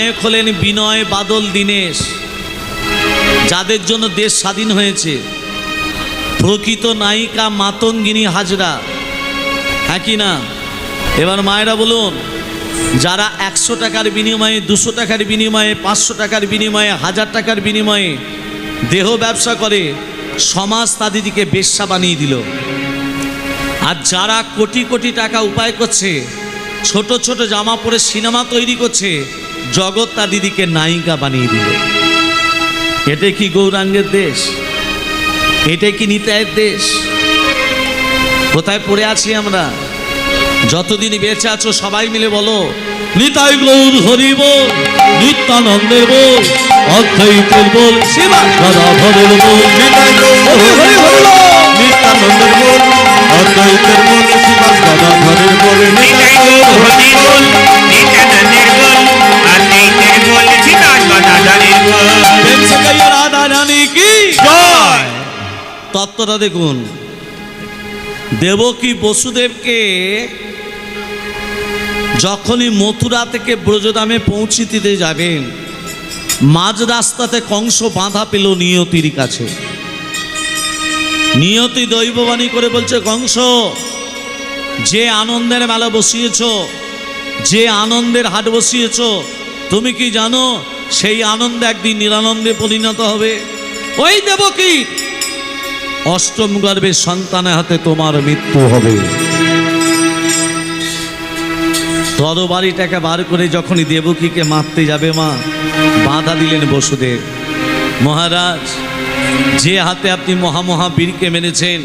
নায়ক হলেন বিনয় বাদল দীনেশ, যাদের জন্য দেশ স্বাধীন হয়েছে। প্রকৃত নায়িকা মাতঙ্গিনী হাজরা, হ্যাঁ কি না? এবার মায়েরা বলুন, যারা 100 টাকার বিনিময়ে, 200 টাকার বিনিময়ে, 500 টাকার বিনিময়ে, 1000 টাকার বিনিময়ে দেহ ব্যবসা করে, সমাজ তাদেরকে বেশ্যা বানিয়ে দিল। আর যারা কোটি কোটি টাকা উপায় করছে, ছোট ছোট জামা পরে সিনেমা তৈরি করছে, জগৎ তা দিদিকে নায়িকা বানিয়ে দিল। এটা কি গৌরাঙ্গের দেশ? এটা কি নিতাইয়ের দেশ? কোথায় পড়ে আছি আমরা? যতদিন বেঁচে আছো সবাই মিলে বলো, নিতাই গৌর হরি বল, নিত্যানন্দের বল, অদ্বৈতের বল, শিবাধরের বল, নিতাই গৌর হরি বল, নিত্যানন্দের বল, অদ্বৈতের বল, শিবাধরের বল, নিতাই গৌর হরি বল, নিত্যানন্দের বল, অদ্বৈতের বল, শিবাধরের বল। বেঁচে গিয়ে রাধা রানী কি জয়। তত্ত্বটা দেখুন, দেবকী বসুদেবকে যখনই মথুরা থেকে ব্রজধামে পৌঁছে দিতে যাবেন, মাঝ রাস্তাতে কংস বাধা পেল নিয়তির কাছে। নিয়তি দৈববাণী করে বলছে, কংস, যে আনন্দের মেলা বসিয়েছ, যে আনন্দের হাট বসিয়েছ, তুমি কি জানো সেই আনন্দ একদিন নিরানন্দে পরিণত হবে? ওই দেবকী অষ্টম গর্ভের সন্তানের হাতে তোমার মৃত্যু হবে। তরবারিটাকে বার করে যখনই দেবকীকে মারতে যাবে মা, বাধা দিলেন বসুদেব। মহারাজ, যে হাতে আপনি মহাবীরকে মেরেছেন,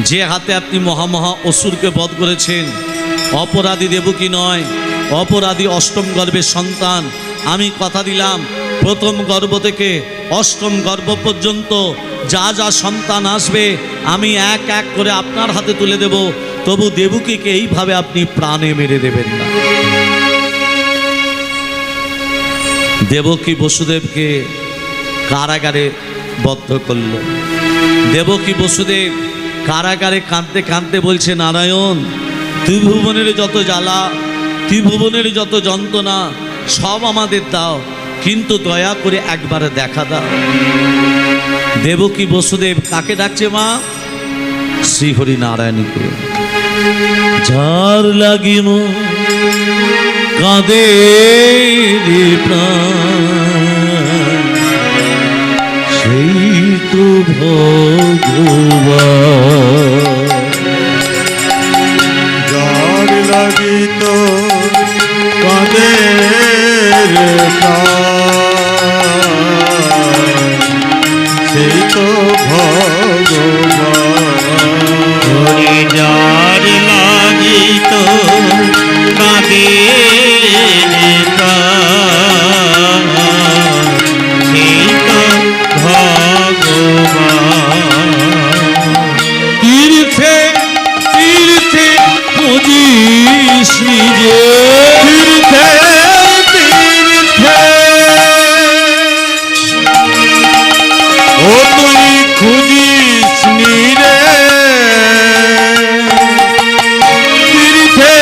যে হাতে আপনি মহা অসুরকে বধ করেছেন, অপরাধী দেবকী নয়, অপরাধী অষ্টম গর্ভের সন্তান। আমি কথা দিলাম, প্রথম গর্ভ থেকে অষ্টম গর্ভ পর্যন্ত যা যা সন্তান আসবে আমি এক এক করে আপনার হাতে তুলে দেব। তবু দেবকীকে এইভাবে আপনি প্রাণে মেরে দেবেন না। দেবকী বসুদেবকে কারাগারে বদ্ধ করল। দেবকী বসুদেব কারাগারে কাঁদতে কাঁদতে বলছে, নারায়ণ, ত্রিভুবনের যত জ্বালা, ত্রিভুবনের যত যন্ত্রণা সব আমাদের দাও, কিন্তু দয়া করে একবারে দেখা দাও। দেবকী বসুদেব কাকে ডাকছে মা? শ্রীহরি নারায়ণকে। যার লাগিম কাঁদে প্রাণ, সেই তো ভগবান। যার লাগিত কাঁদে সেই তো ভগবান। যার লাগিত কাঁদে সেই তো ভগবান। তীর্থে তীর্থে খুঁজিস নিজে, তীর্থে তীর্থে ও তুই খুঁজিস নিরে, তীর্থে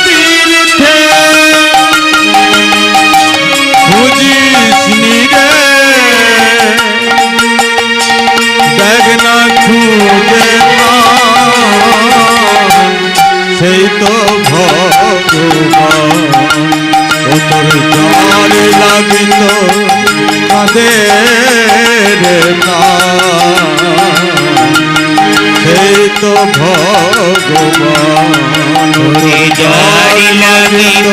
তীর্থে খুঁজিস নিরে, দেখ না খুঁজে না সেই তো ভগবান। ও তোর যার লাগিত কাঁদে রে সেই তো ভগবান। যার লাগিত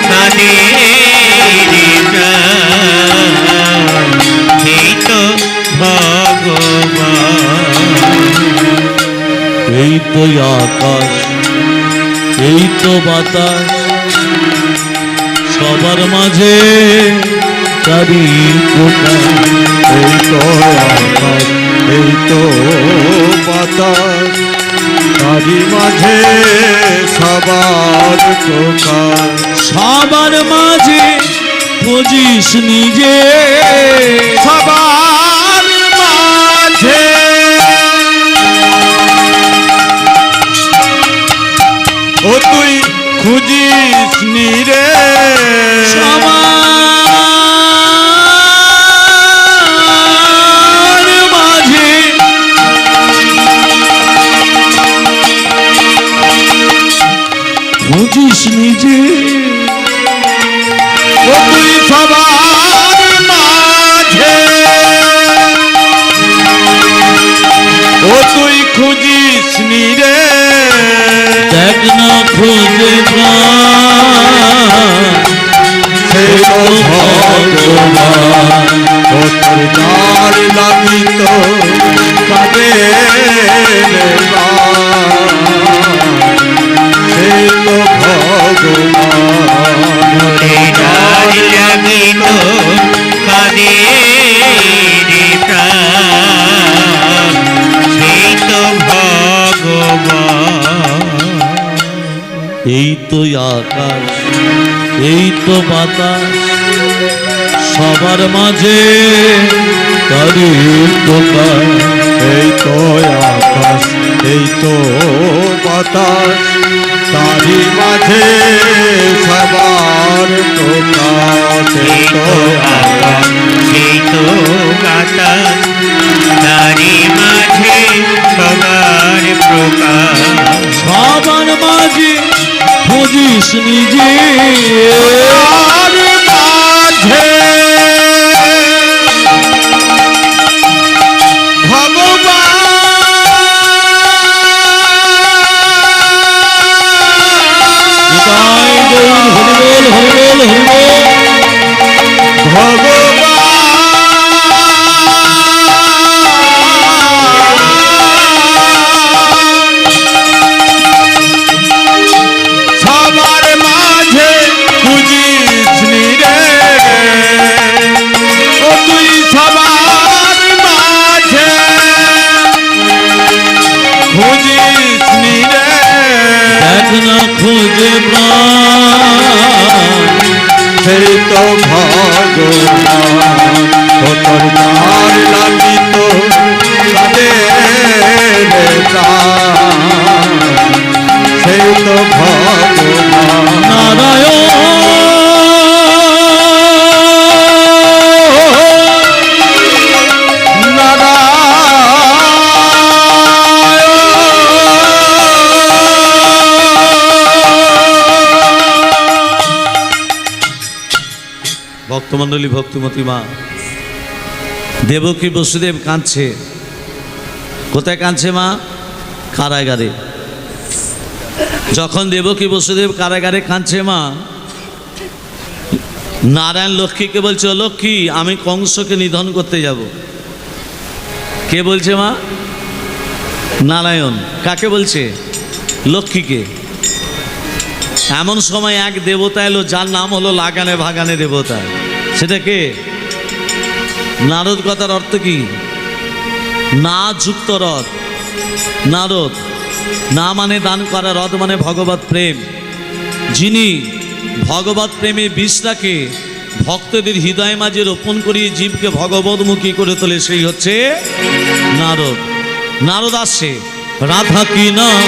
কাঁদে সেই তো ভগবান। এই তো আকাশ, এই তো বাতাস, সবার মাঝে তারি কোটা। এই তো আকাশ, এই তো বাতাস, তারি মাঝে সবার চোখা। সবার মাঝে খুঁজিস নিজে, সবার মাঝে ও তুই খুঁজিস নি রে সবার সবার মাঝে ও তুই খুঁজিস নি রে দেখ না খুঁজে প্রাণ, সে তো ভগবান ও তোর দ্বার লাগিত কাঁদে রে প্রাণ, সে তো ভগবান মোরে দ্বার লাগিত কাঁদে রে প্রাণ, সেই তো ভগবান। এই তো আকাশ, এই তো বাতাস, সবার মাঝে তারি প্রকাশ। এই তো আকাশ এই তো বাতাস তারি মাঝে সবার প্রকাশ। এই তো আকাশ এই তো বাতাস তারি মাঝে সবার প্রকাশ। সবার মাঝে বুঝিস নিজে আর মাঝে তাই গৌর হরিবোল হরিবোল হরিবোল। সবার মাঝে খুঁজিস নি রে ও তুই সবার মাঝে খুঁজিস নি রে দেখ না খুঁজে প্রাণ, সেই তো ভগবান ও তোর দ্বার লাগিত কাঁদে রে প্রাণ, সেই তো ভগবান ভক্তমণ্ডলী, ভক্তিমতী মা, দেবকী বসুদেব কাঁদছে। কোথায় কাঁদছে মা? কারাগারে। যখন দেবকী বসুদেব কারাগারে কাঁদছে মা, নারায়ণ লক্ষ্মীকে বলছে, ও লক্ষ্মী, আমি কংসকে নিধন করতে যাব। কে বলছে মা? নারায়ণ। কাকে বলছে? লক্ষ্মীকে। এমন সময় এক দেবতা এলো, যার নাম হলো লাগানে ভাগানে দেবতা। সেটা কে? নারদ। কথার অর্থ কি? না যুক্ত রথ। নারদ। না মানে দান করা, রথ মানে ভগবত প্রেম। যিনি ভগবত প্রেমে বিষটাকে ভক্তদের হৃদয় মাঝে রোপণ করিয়ে জীবকে ভগবতমুখী করে তোলে, সেই হচ্ছে নারদ। নারদ আসছে, রাধা কি নাম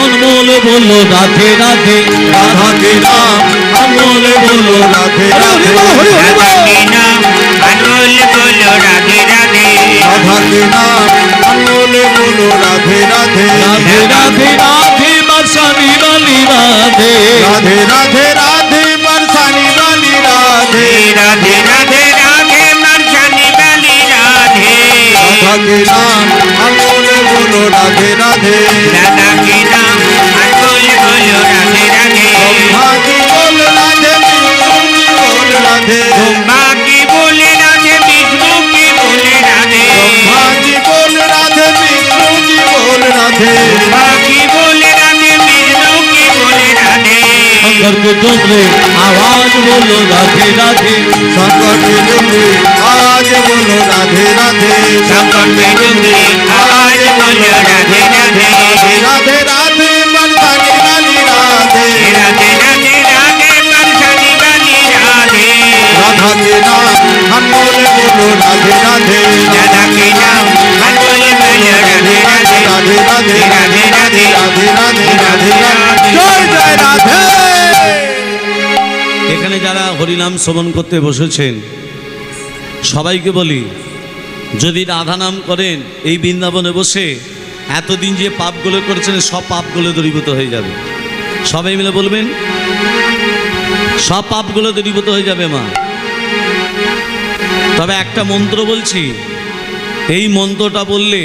অনমোল বললো রাধে রাধে, রাধা কি নাম অনমোল বললো রাধে রাধে রাধে, রাধা কি নাম আনমোল বলো রাধে রাধে, রাধা কি নাম অনমোল বলো রাধে রাধে, রাধে রাধে রাধে বর্ষানি বালি রাধে, রাধে রাধে রাধে বরসানি वाली राधे, রাধে রাধে রাধে মর্শানি বালি রাধে, राधा के नाम अनमोल बोलो राधे राधे, রাধা কি নাম আনমোল বলো রাধে রাধে, ब्रह्मा जी बोल राधे विष्णु जी बोल राधे, ব্রহ্মা কি বলে রাধে বিষ্ণু কি বলে রাধে, ब्रह्मा जी बोल राधे विष्णु जी बोल राधे, ব্রহ্মা কি বলে রাধে বিষ্ণু কি বলে রাধে, शंकर के डोंगरे आवाज बोलो राधे राधे, शंकर के डुंगरी आज बोलो राधे राधे, শঙ্কর বেদুরে আওয়াজ বলো রাধে রাধে, राधे राधे बरसाने वाली राधे, রাধে রাধে রাধে মর্শানি বালি রাধে, राधा के नाम अनमोल बोलो राधे राधे, রাধা কি নাম আনমোল বলো রাধে রাধে, राधे राधे রাধে রাধে राधे राधे राधे राधे जय जय राधे। এখানে যারা হরিনাম শ্রবণ করতে বসেছেন সবাইকে বলি, যদি রাধা নাম করেন এই বৃন্দাবনে বসে, এতদিন যে পাপগুলো করেছেন সব পাপগুলো দূরীভূত হয়ে যাবে। সবাই মিলে বলবেন, সব পাপগুলো দূরীভূত হয়ে যাবে মা। তবে একটা মন্ত্র বলছি, এই মন্ত্রটা বললে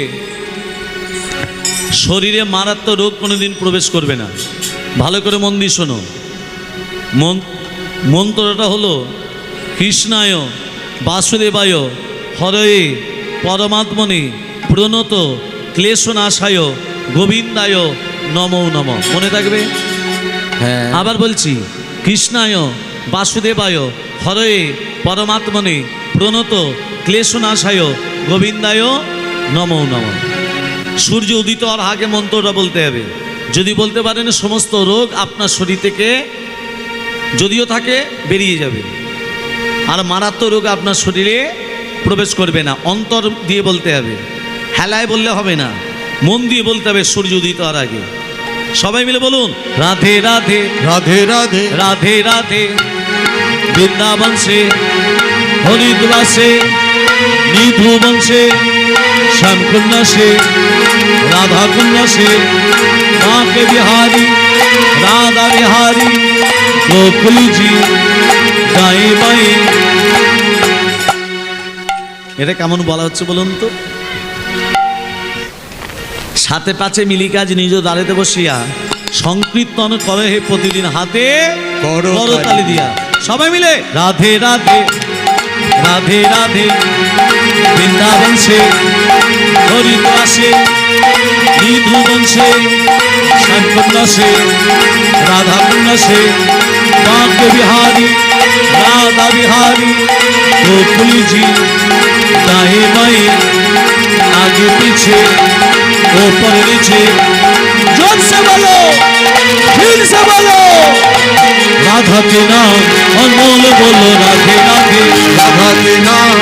শরীরে মারাত্মক রোগ কোনোদিন প্রবেশ করবে না। ভালো করে মন দিয়ে শোনো। মন্ত্রটা হলো কৃষ্ণায় বাসুদেবায় হরয়ে পরমাত্মনে প্রণত ক্লেশনাশায় গোবিন্দায় নমো নমঃ। মনে থাকবে? হ্যাঁ। আবার বলছি, কৃষ্ণায় বাসুদেবায় হরয়ে পরমাত্মনে প্রণত ক্লেশনাশায় গোবিন্দায় নমো নমঃ। সূর্য উদিত হওয়ার আগে মন্ত্রটা বলতে হবে। যদি বলতে পারেন সমস্ত রোগ আপনার শরীর থেকে যদিও থাকে বেরিয়ে যাবে, আর মারাত্মক রোগ আপনার শরীরে প্রবেশ করবে না। অন্তর দিয়ে বলতে হবে, হেলায় বললে হবে না, মন দিয়ে বলতে হবে সূর্য উদিত হওয়ার আগে। সবাই মিলে বলুন, রাধে রাধে রাধে রাধে রাধে রাধে বৃন্দাবন সে হরিদ্বার সে নিধুবন সে শ্যামকুন্ড সে রাধা कुंड से माँ के बिहारी राधा बिहारी गोकुल जी गाए बाए। এটা কেমন বলা হচ্ছে বলুন তো? সাথে পাছে মিলি কাজ নিজ দাঁড়াতে বসিয়া সংকীর্তন করে হে প্রতিদিন হাতে করতালি দিয়া। সবাই মিলে রাধে রাধে রাধে রাধে বৃন্দাবন সে হরিদ্বার সে নিধুবন সে শ্যামকুন্ড সে রাধা कुंड से माँ के बिहारी राधा बिहारी गोकुल जी दाएं बाएं आगे पीछे ऊपर नीचे। जोर से बोलो, फिर से बोलो, राधा के नाम अनमोल बोलो, राधे राधे राधा के नाम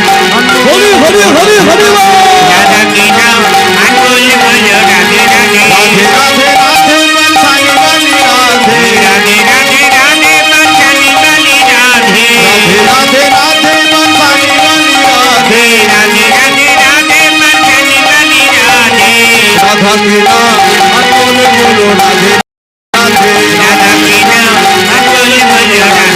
हरि हरि हरि हरि बोल। राधा के नाम अनमोल बोलो, राधे राधे राधे राधे राधे बंसाई वाली राधे राधे राधे राधे बंसाली वाली राधे राधे राधे बंसाई वाली राधे राधे राधे राधे बंसाली वाली राधे राधा के नाम अनमोल बोलो राधे राधे राधा के नाम अनमोल बोलो, राधे राधे राधे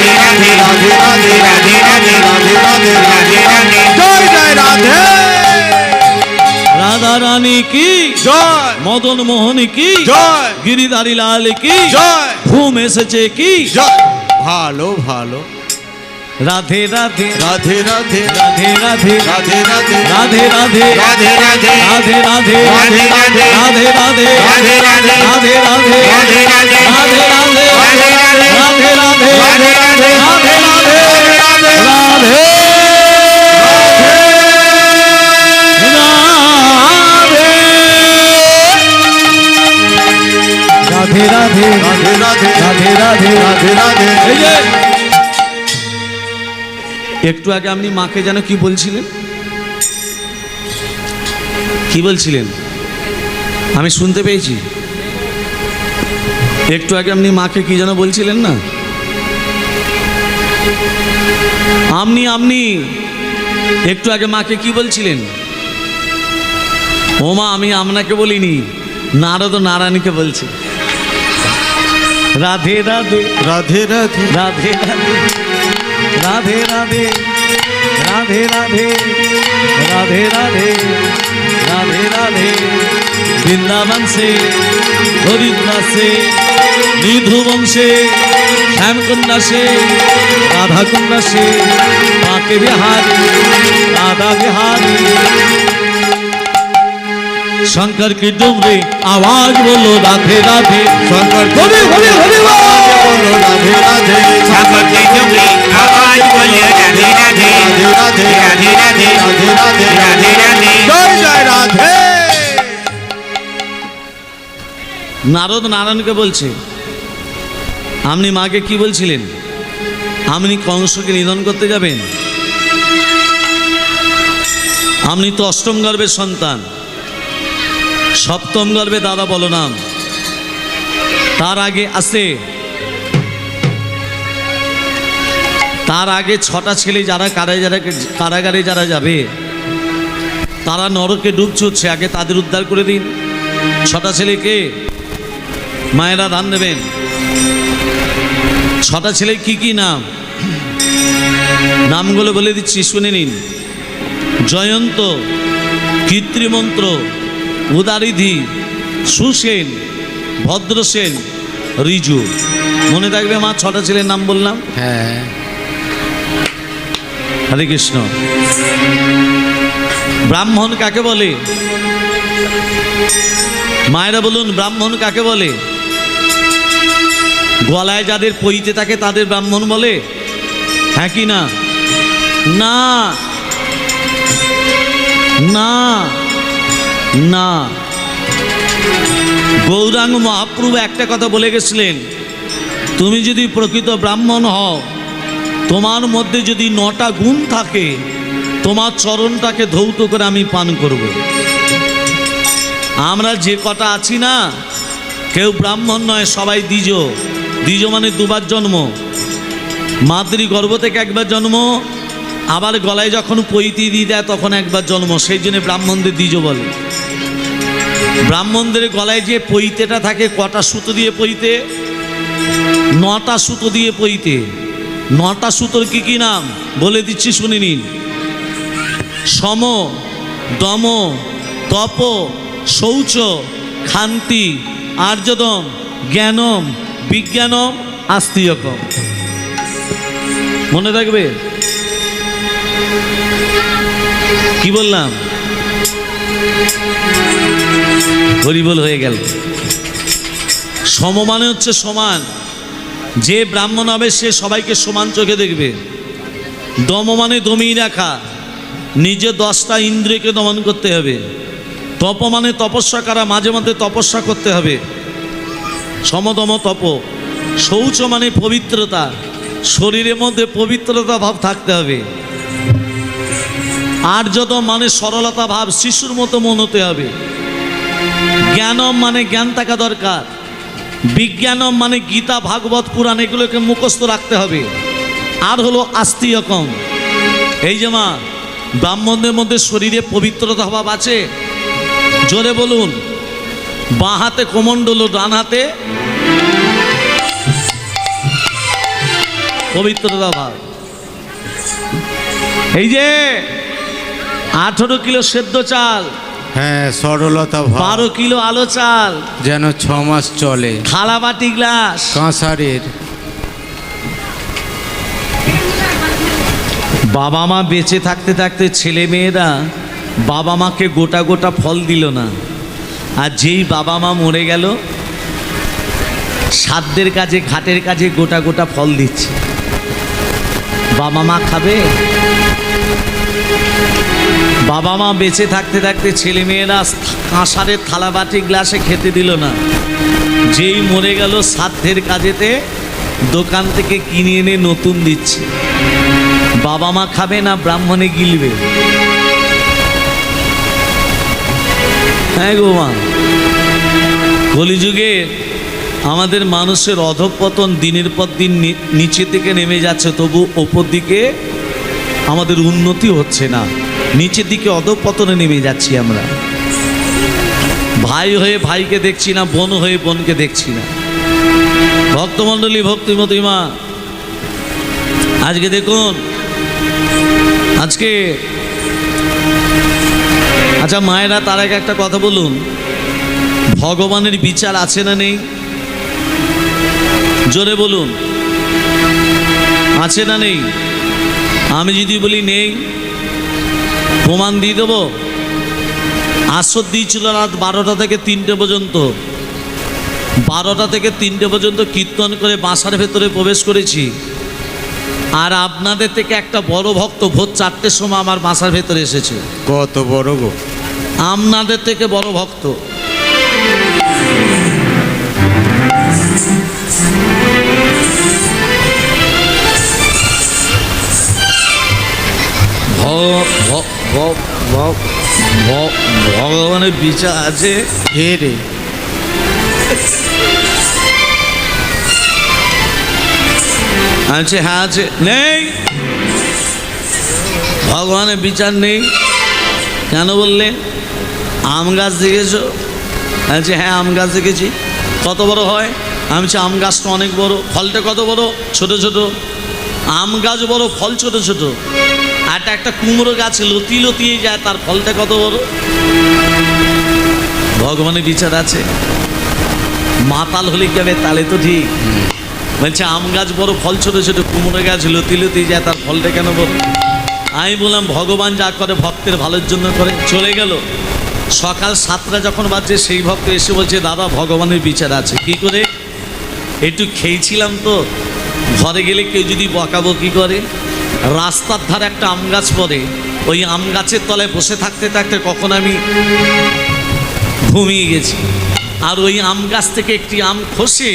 राधे राधे राधे राधे राधे राधे राधे जय जय राधे राधा रानी की जय मदन मोहन की जय गिरिधारी लाल की जय ঘুম এসেছে কি जय भालो भालो রাধে রাধে राधे राधे রাধে রাধে राधे राधे রাধে রাধে राधे राधे রাধে রাধে राधे राधे রাধে রাধে राधे राधे রাধে রাধে राधे राधे রাধে রাধে राधे राधे রাধে রাধে राधे राधे রাধে রাধে রাধে রাধে राधे राधे রাধে রাধে राधे राधे এই যে একটু আগে আপনি মাকে যেন কি বলছিলেন, কি বলছিলেন আমি শুনতে পেয়েছি। একটু আগে আপনি মাকে কি যেন বলছিলেন না? আপনি একটু আগে মাকে কি বলছিলেন? ও মা, আমি আপনাকে বলিনি, নারদ নারায়ণকে বলছি। রাধে রাধে राधे राधे राधे राधे राधे राधे राधे राधे राधे राधे राधे वृंदावन से हरिद्वार से निधुवन से श्यामकुंड से राधा कुंड से माँ के बिहारी राधा बिहारी शंकर की डुमरी आवाज बोलो, राधे राधे शंकर हरि हरि हरि बोलो राधे राधे सागर की डुमरी आवाज बोले, राधे राधे राधे राधे राधे राधे राधे राधे राधे राधे जय जय राधे নারদ নারায়ণকে বলছে। আপনি মাকে কি বলছিলেন? আপনি কংসকে নিধন করতে যাবেন? আপনি তো অষ্টম গর্ভের সন্তান, সপ্তম গর্ভে দাদা বলরাম, তার আগে আসে, তার আগে 6টা ছেলে যারা কারাগারে যারা যাবে, তারা নরকে ডুব ছুটছে, আগে তাদের উদ্ধার করে দিন। 6টা ছেলেকে মায়েরা দান দেবেন। 6টা ছেলে কি কি নাম? নামগুলো বলে দিচ্ছি, শুনে নিন। জয়ন্ত, কৃত্রিমন্ত্র, উদারিধি, সুসেন, ভদ্রসেন, রিজু। মনে থাকবে মা? 6টা ছেলের নাম বললাম। হ্যাঁ। হরে কৃষ্ণ। ব্রাহ্মণ কাকে বলে? মায়েরা বলুন, ব্রাহ্মণ কাকে বলে? গলায় যাদের পইতে থাকে তাদের ব্রাহ্মণ বলে? হ্যাঁ কি না? না না না। গৌরাঙ্গ মহাপ্রভু একটা কথা বলে গেছিলেন, তুমি যদি প্রকৃত ব্রাহ্মণ হও, তোমার মধ্যে যদি 9টা গুণ থাকে, তোমার চরণটাকে ধৌত করে আমি পান করব। আমরা যে কটা আছি না, কেউ ব্রাহ্মণ নয়, সবাই দ্বিজ। দ্বিজ মানে দুবার জন্ম। মাতৃ গর্ভ থেকে একবার জন্ম, আবার গলায় যখন পৈতি দিয়ে দেয় তখন একবার জন্ম। সেই জন্য ব্রাহ্মণদের দ্বিজ বলে। ব্রাহ্মণদের গলায় যে পৈতেটা থাকে, কটা সুতো দিয়ে পৈতে? 9টা সুতো দিয়ে পৈতে। 9টা সুতোর কি কি নাম বলে দিচ্ছি, শুনে নিন। সম, দম, তপ, শৌচ, ক্ষান্তি, আর্যদম, জ্ঞানম, বিজ্ঞানম, আস্তিকম। মনে রাখবে? কি বললাম? হরিবল হয়ে গেল। সম মানে হচ্ছে সমান। যে ব্রাহ্মণ হবে সে সবাইকে সমান চোখে দেখবে। দম মানে দমিয়ে রাখা, নিজে 10টা ইন্দ্রিয়কে দমন করতে হবে। তপ মানে তপস্যা করা, মাঝে মধ্যে তপস্যা করতে হবে। সমদম তপ। শৌচ মানে পবিত্রতা, শরীরের মধ্যে পবিত্রতা ভাব থাকতে হবে। আর্যদম মানে সরলতা ভাব, শিশুর মতো মন হতে হবে। জ্ঞানম মানে জ্ঞান থাকা দরকার। বিজ্ঞানম মানে গীতা, ভাগবত, পুরাণ এগুলোকে মুখস্থ রাখতে হবে। আর হলো আস্তিকম। এই যে মা, ব্রাহ্মণদের মধ্যে শরীরে পবিত্রতা ভাব আছে? জোরে বলুন। বাঁ হাতে কমণ্ডল, ডান হাতে পবিত্রতা ভাব। এই যে 18 কিলো সেদ্ধ চাল, হ্যাঁ, সরলতা ভাব। 12 কিলো আলো চাল, যেন 6 মাস চলে। থালা বাটি গ্লাস, কাঁসারের। বাবা মা বেঁচে থাকতে থাকতে ছেলে মেয়েরা বাবা মাকে গোটা গোটা ফল দিল না। আর যেই বাবা মা মরে গেল, সাধ্যের কাজে, ঘাটের কাজে গোটা গোটা ফল দিচ্ছে। বাবা মা খাবে? বাবা মা বেঁচে থাকতে থাকতে ছেলে মেয়েরা কাঁসারের থালা বাটি গ্লাসে খেতে দিল না। যেই মরে গেল, সাধ্যের কাজেতে দোকান থেকে কিনে এনে নতুন দিচ্ছে। বাবা মা খাবে না, ব্রাহ্মণে গিলবে। হ্যাঁ গো মা, কলিযুগে আমাদের মানুষের অধঃপতন দিনের পর দিন নিচে থেকে নেমে যাচ্ছে, তবু ওপর দিকে আমাদের উন্নতি হচ্ছে না। নিচের দিকে অধঃপতনে নেমে যাচ্ছি আমরা। ভাই হয়ে ভাইকে দেখছি না, বোন হয়ে বোনকে দেখছি না। ভক্তমণ্ডলী, ভক্তিমতী মা, আজকে দেখুন, আজকে আচ্ছা মায়েরা, তার আগে একটা কথা বলুন, ভগবানের বিচার আছে না নেই? জোরে বলুন, আছে না নেই? আমি যদি বলি নেই, প্রমাণ দিয়ে দেবো। আসর দিয়েছিল রাত 12টা থেকে 3টে পর্যন্ত। 12টা থেকে 3টে পর্যন্ত কীর্তন করে বাসার ভেতরে প্রবেশ করেছি। আর আপনাদের থেকে একটা বড় ভক্ত ভোর 4টের সময় আমার বাসার ভেতরে এসেছে। কত বড় গো! আপনাদের থেকে বড় ভক্ত। ভগবানের বিচার আছে? হে রে, আছে? হ্যাঁ আছে। নেই? ভগবানের বিচার নেই কেন বললে? আম গাছ দেখেছো? আছে? হ্যাঁ, আম গাছ দেখেছি। কত বড় হয়? আমি বলছি আম গাছটা অনেক বড়। ফলটা কত বড়? ছোট ছোট। আম গাছ বড়, ফল ছোট ছোট, আর একটা কুমড়ো গাছ লতি লতিয়ে যায়, তার ফলটা কত বড়। ভগবানের বিচার আছে। মাতাল হলে কি হবে? তাহলে তো ঠিক। বলছে আম গাছ বড়, ফল ছোট ছোট, কুমড়ো গাছ লতি লতিয়ে যায়, তার ফলটা কেন বড়? আমি বললাম ভগবান যা করে ভক্তের ভালোর জন্য করে। চলে গেল। সকাল 7টা যখন বাজছে, সেই ভক্ত এসে বলছে দাদা ভগবানের বিচার আছে। কি করে? একটু খেয়েছিলাম তো, ঘরে গেলে কেউ যদি বকাবকি করে, রাস্তার ধারে একটা আম গাছ পড়ে, ওই আম গাছের তলায় বসে থাকতে থাকতে কখন আমি ঘুমিয়ে গেছি, আর ওই আম গাছ থেকে একটি আম খসে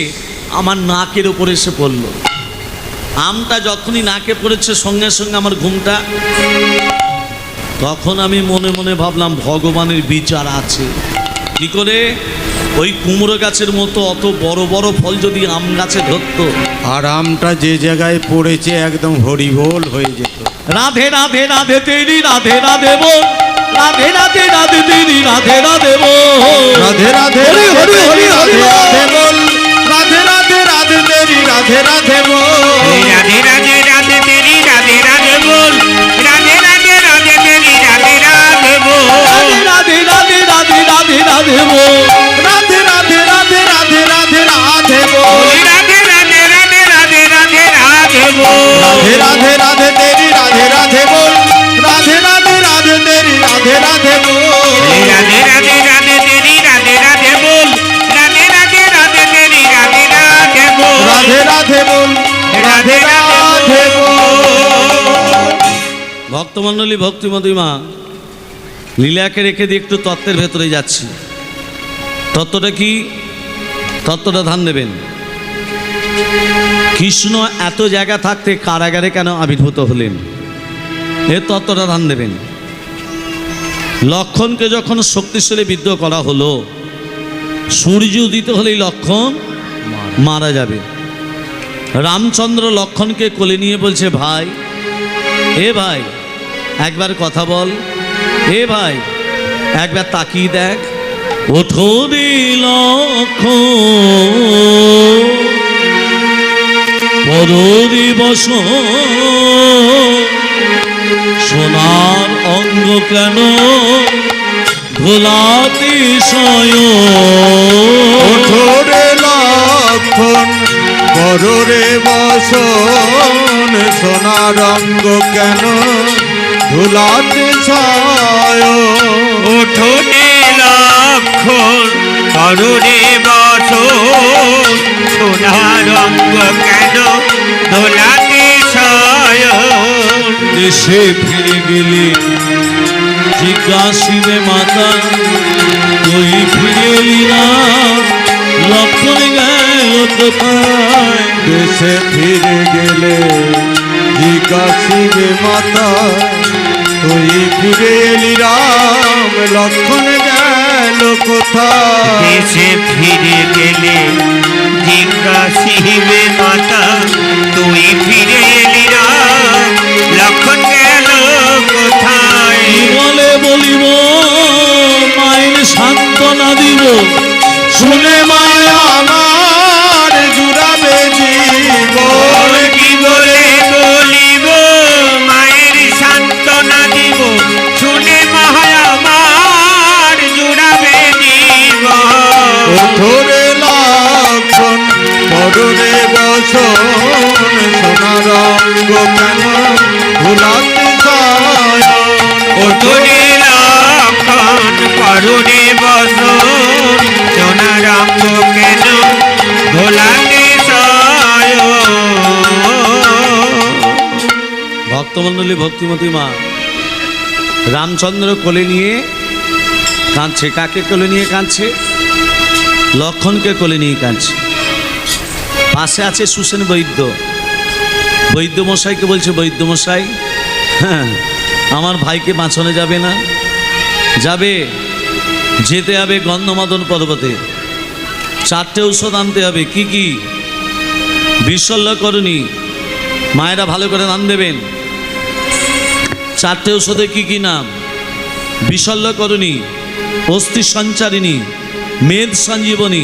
আমার নাকের উপরে এসে পড়ল। আমটা যখনই নাকে পড়েছে সঙ্গে সঙ্গে আমার ঘুমটা। তখন আমি মনে মনে ভাবলাম ভগবানের বিচার আছে। কি করে? ওই কুমড়ো গাছের মতো অত বড় বড় ফল যদি আম গাছে ধরতো, আর আমটা যে জায়গায় পড়েছে একদম হরিবোল হয়ে যেত। রাধে রাধে রাধে তেরি রাধে রাধে বল, রাধে রাধে রাধে তেরি রাধে রাধে বল, রাধে রাধে হরি হরি হরি হরি রাধে বল, রাধে রাধে রাধে তেরি রাধে রাধে বল, রাধে রাধে রাধে তেরি রাধে রাধে বল, রাধে রাধে রাধে তেরি রাধে রাধে বল, রাধে রাধে রাধে রাধে রাধে বল, রাধে রাধে রাধে রাধে রাধে রাধে বল, রাধে রাধে রাধে রাধে রাধে রাধে বল, রাধে রাধে রাধে তেরি রাধে রাধে বল, রাধে রাধে রাধে তেরি রাধে রাধে বল, রাধে রাধে রাধে তেরি রাধে রাধে বল, রাধে রাধে রাধে তেরি রাধে রাধে বল, রাধে রাধে বল, রাধে রাধে বল। ভক্তমণ্ডলী, ভক্তিমতী মা লীলাকে রেখে দিয়ে একটু তত্ত্বের ভেতরে যাচ্ছি। তত্ত্বটা কি? তত্ত্বটা ধ্যান দেবেন। কৃষ্ণ এত জায়গা থাকতে কারাগারে কেন আবির্ভূত হলেন, এ তত্ত্বটা ধ্যান দেবেন। লক্ষণকে যখন শক্তিশালী বিদ্রোহ করা হলো, সূর্য উদিত হলেই লক্ষণ মারা যাবে। রামচন্দ্র লক্ষণকে কোলে নিয়ে বলছে ভাই, এ ভাই একবার কথা বল, এ ভাই একবার তাকিয়ে দেখ। ওঠো রে লক্ষণ, পররি বস, সোনার অঙ্গ কেন ভোলাতে শয়। ওঠোরে লক্ষণ, কররে বসন, সোনার রঙ্গ কেন ধুলাতে ছায়। ওঠোনে লক্ষণ করুণে বসন, সোনার রঙ্গ কেন দোলাতে শয়ন। দেশে ফিরে গেলে জিজ্ঞাসিবে মাতা, তুই ফিরে এলি না, লক্ষণ গেল কোথায়। দেশে ফিরে গেলে জিজ্ঞাসিবে মাতা, তুই ফিরে এলি রাম, লক্ষণ গেল কোথায়। দেশে ফিরে গেলে জিজ্ঞাসিবে মাতা, তুই ফিরে এলি না, লক্ষণ গেল কোথায়। কি বলে বলিব, মায়ের সান্ত্বনা দিব, শুনে মায়া আমার জুড়াবে জীবন। কি বলে বলিব, মায়ের সান্ত্বনা দিব, শুনে মায়া আমার জুড়াবে জীবন। ওঠোরে লক্ষণ, কররে বসন, সোনার রঙ্গ কেন ভুলাতে ছায়। ওঠোরে লক্ষণ করুণে বসন, সোনার রঙ্গ কেন ভোলাতে শয়ন। ভক্তমণ্ডলী, ভক্তিমতী মা রামচন্দ্র কোলে নিয়ে কাঁদছে। কাকে কোলে নিয়ে কাঁদছে? লক্ষণকে কোলে নিয়ে কাঁদছে। পাশে আছে সুসেন বৈদ্য। বৈদ্যমশাইকে বলছে, বৈদ্যমশাই, হ্যাঁ আমার ভাইকে বাঁচানো যাবে না? যাবে, যেতে হবে গন্ধমাদন পর্বতে, 4টে ঔষধ আনতে হবে। কি কি? বিশল্যকরণী, মায়েরা ভালো করে নাম দেবেন। 4টে ঔষধে কি কি নাম? বিশল্যকরণী, অস্থি সঞ্চারিণী, মেদ সঞ্জীবনী,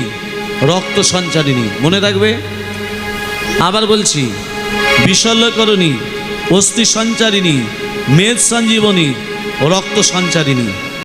রক্ত সঞ্চারিণী। মনে রাখবে। আবার বলছি, বিশল্যকরণী, অস্থি সঞ্চারিণী, মেদ সঞ্জীবনী ও রক্ত সঞ্চারিণী।